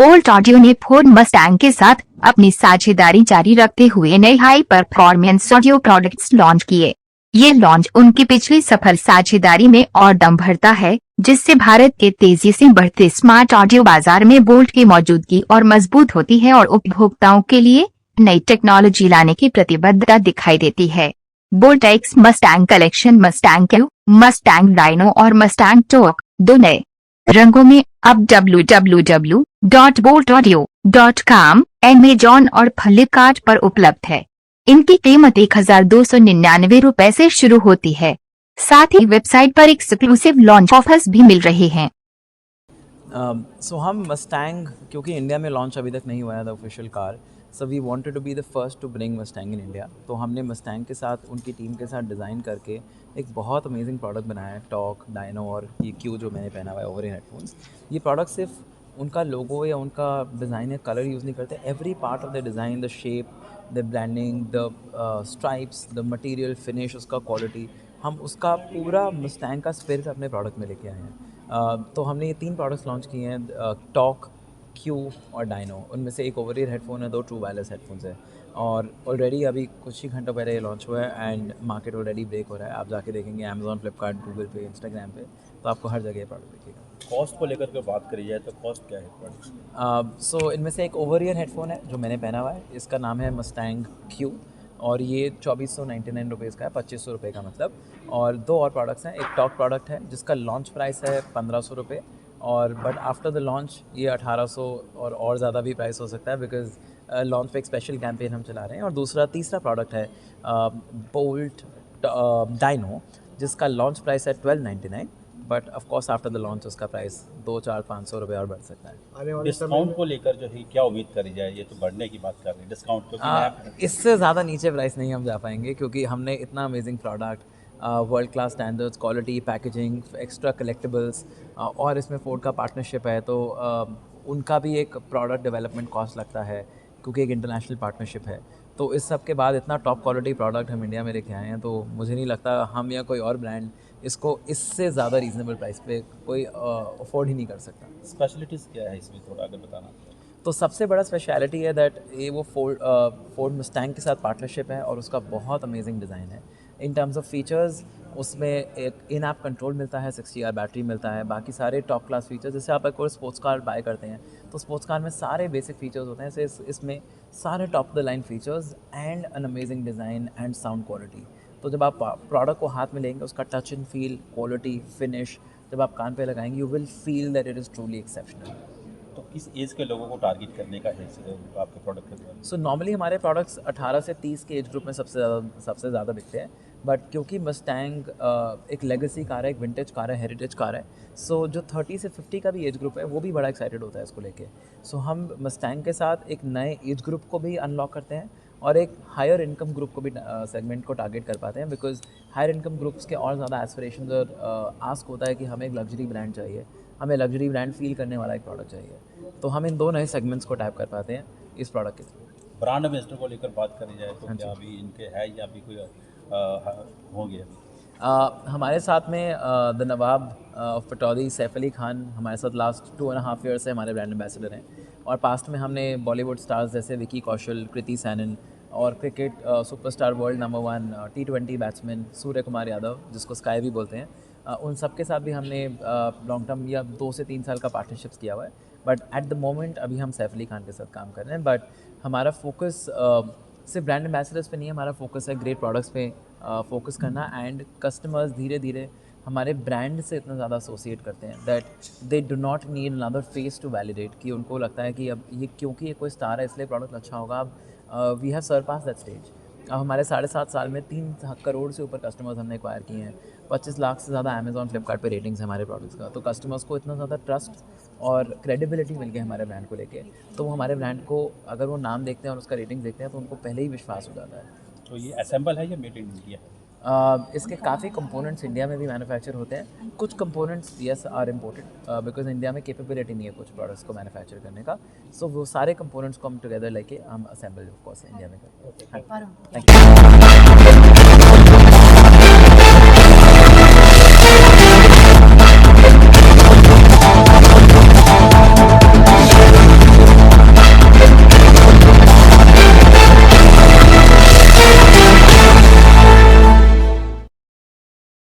Bolt audio ने Ford Mustang के साथ अपनी साझेदारी जारी रखते हुए नए high performance audio products launch किए। ये लॉन्च उनकी पिछली सफल साझेदारी में और दम भरता है, जिससे भारत के तेजी से बढ़ते स्मार्ट ऑडियो बाजार में बोल्ट की मौजूदगी और मजबूत होती है और उपभोक्ताओं के लिए नई टेक्नोलॉजी लाने की प्रतिबद्धता दिखाई देती है। Bolt X Mustang collection Mustang Q, Mustang dyno और मस्टैंग टॉर्क दो नए रंगों में अब www.boltaudio.com, Amazon और फ्लिपकार्ट पर उपलब्ध है। इनकी कीमत 1299 रुपए से शुरू होती है। साथ ही वेबसाइट पर एक्सक्लूसिव लॉन्च ऑफर्स भी मिल रहे हैं। हम मस्टैंग, क्योंकि इंडिया में लॉन्च अभी तक नहीं हुआ है the official car, so we wanted to be the first to bring Mustang in India. तो हमने मस्टैंग के साथ, उनकी टीम के साथ डिज़ाइन करके एक बहुत अमेजिंग प्रोडक्ट बनाया है, टॉक, डायनो और ये क्यू जो मैंने पहना हुआ है ओवर ईयर हेडफोन्स। ये प्रोडक्ट सिर्फ उनका लोगो या उनका डिज़ाइन या कलर यूज़ नहीं करते, every part of the design, the shape, the branding, the stripes, the material, finish, उसका क्वालिटी, हम उसका पूरा मस्टैंग का स्पिरिट अपने प्रोडक्ट में लेके आए हैं। तो हमने ये 3 प्रोडक्ट्स लॉन्च किए हैं, टॉक, क्यू और डायनो। उनमें से एक ओवर ईयर हेडफोन है, 2 ट्रू वायरलेस हेडफोन्स है और ऑलरेडी अभी कुछ ही घंटों पहले ये लॉन्च हुआ है एंड मार्केट ऑलरेडी ब्रेक हो रहा है। आप जाके देखेंगे अमेज़ॉन, फ्लिपकार्ट, गूगल पे, इंस्टाग्राम पे, तो आपको हर जगह ये प्रोडक्ट दिखेगा। कॉस्ट को लेकर के बात करी जाए तो कॉस्ट क्या है प्रोडक्ट? सो इनमें से एक ओवर ईयर हेडफोन है जो मैंने पहना हुआ है, इसका नाम है मस्टैंग क्यू और ये 2499 रुपीज़ का है, 2500 रुपये का मतलब। और 2 और प्रोडक्ट्स हैं, एक टॉक प्रोडक्ट है जिसका लॉन्च प्राइस है 1500 रुपये और बट आफ्टर द लॉन्च ये 1800 और ज़्यादा भी प्राइस हो सकता है, बिकॉज लॉन्च पे एक स्पेशल कैंपेन हम चला रहे हैं। और तीसरा प्रोडक्ट है बोल्ट डायनो, जिसका लॉन्च प्राइस है 1299, but of course after the launch उसका प्राइस 200-400-500 रुपये और बढ़ सकता है। डिस्काउंट को लेकर जो है क्या उम्मीद करी जाए? ये तो बढ़ने की बात कर रहे हैं डिस्काउंट, क्योंकि इससे ज़्यादा नीचे प्राइस नहीं हम जा पाएंगे, क्योंकि हमने इतना amazing product, world class standards, quality, packaging, extra collectibles और इसमें फोर्ड का पार्टनरशिप है, तो उनका भी एक प्रोडक्ट डेवलपमेंट कॉस्ट लगता है, क्योंकि एक इंटरनेशनल पार्टनरशिप है। तो इस सब के बाद इतना टॉप क्वालिटी प्रोडक्ट हम इंडिया में लेके आए हैं, तो मुझे नहीं लगता हम या कोई और ब्रांड इसको इससे ज़्यादा रीज़नेबल प्राइस पे कोई अफोर्ड ही नहीं कर सकता। स्पेशलिटीज़ क्या है इसमें, थोड़ा अगर बताना। तो सबसे बड़ा स्पेशलिटी है दैट ये वो फोर्ड मस्टैंग के साथ पार्टनरशिप है और उसका बहुत अमेजिंग डिज़ाइन है। इन टर्म्स ऑफ फीचर्स उसमें एक इन ऐप कंट्रोल मिलता है, 60 बैटरी मिलता है, बाकी सारे टॉप क्लास फीचर्स। जैसे आप एक और स्पोर्ट्स कार बाय करते हैं तो स्पोर्ट्स कार में सारे बेसिक फीचर्स होते हैं, इसमें सारे top of the line features and an amazing design and sound quality. तो जब आप प्रोडक्ट को हाथ में लेंगे, उसका touch and feel, quality, finish, जब आप कान पे लगाएंगे, you will feel that it is truly exceptional. तो किस एज के लोगों को टारगेट करने का है आपके प्रोडक्ट के द्वारा? सो नॉर्मली हमारे प्रोडक्ट्स 18 से 30 के एज ग्रुप में सबसे ज़्यादा बिकते हैं, बट क्योंकि मस्टैंग एक लेगेसी कार है, एक विंटेज कार है, हेरिटेज कार है, सो जो 30 से 50 का भी एज ग्रुप है वो भी बड़ा एक्साइटेड होता है इसको लेके। सो हम मस्टैंग के साथ एक नए एज ग्रुप को भी अनलॉक करते हैं और एक हायर इनकम ग्रुप को भी सेगमेंट को टारगेट कर पाते हैं, बिकॉज हायर इनकम ग्रुप्स के और ज़्यादा एस्पिरेशंस और आस्क होता है कि हमें एक लग्जरी ब्रांड चाहिए, हमें लग्जरी ब्रांड फील करने वाला एक प्रोडक्ट चाहिए। तो हम इन 2 नए सेगमेंट्स को टैप कर पाते हैं इस प्रोडक्ट के थ्रू। ब्रांड एम्बेसडर को लेकर बात करी जाए तो हाँ क्या जी। अभी इनके है या अभी कोई होंगे? हमारे साथ में the Nawab of Pataudi Saif Ali Khan हमारे साथ लास्ट 2.5 ईयर से हमारे ब्रांड एम्बेसडर हैं, और पास्ट में हमने बॉलीवुड स्टार्स जैसे विकी कौशल, कृति सैनन और cricket superstar, world number 1 T20 batsman Surya Kumar Yadav, जिसको स्काई भी बोलते हैं, उन सब के साथ भी हमने लॉन्ग टर्म या 2 से 3 साल का पार्टनरशिप्स किया हुआ है। बट एट द मोमेंट अभी हम सैफ अली खान के साथ काम कर रहे हैं, बट हमारा फोकस सिर्फ ब्रांड एम्बेसडर्स पे नहीं है, हमारा फोकस है ग्रेट प्रोडक्ट्स पे फोकस करना, एंड कस्टमर्स धीरे धीरे हमारे ब्रांड से इतना ज़्यादा एसोसिएट करते हैं that they do not need another face to validate, कि उनको लगता है कि अब ये क्योंकि ये कोई स्टार है इसलिए प्रोडक्ट अच्छा होगा। अब we have surpass that stage. अब हमारे 7.5 साल में 3 करोड़ से ऊपर कस्टमर्स हमने एक्वायर किए हैं, 25 लाख से ज़्यादा अमेज़ॉन, फ्लिपकार्ट पे रेटिंग्स है हमारे प्रोडक्ट्स का। तो कस्टमर्स को इतना ज़्यादा ट्रस्ट और क्रेडिबिलिटी मिल गई हमारे ब्रांड को लेके, तो वो हमारे ब्रांड को अगर वो नाम देखते हैं और उसका रेटिंग देखते हैं तो उनको पहले ही विश्वास हो जाता है। तो ये असेंबल है या मेड इन इंडिया? इसके काफ़ी कंपोनेंट्स इंडिया में भी मैन्युफैक्चर होते हैं, कुछ components yes are imported because India में कैपेबिलिटी नहीं है कुछ प्रोडक्ट्स को मैन्युफैक्चर करने का, सो वो सारे कंपोनेंट्स को हम टुगेदर लेके हम असेंबल ऑफ कोर्स इंडिया में करते हैं। Thank you.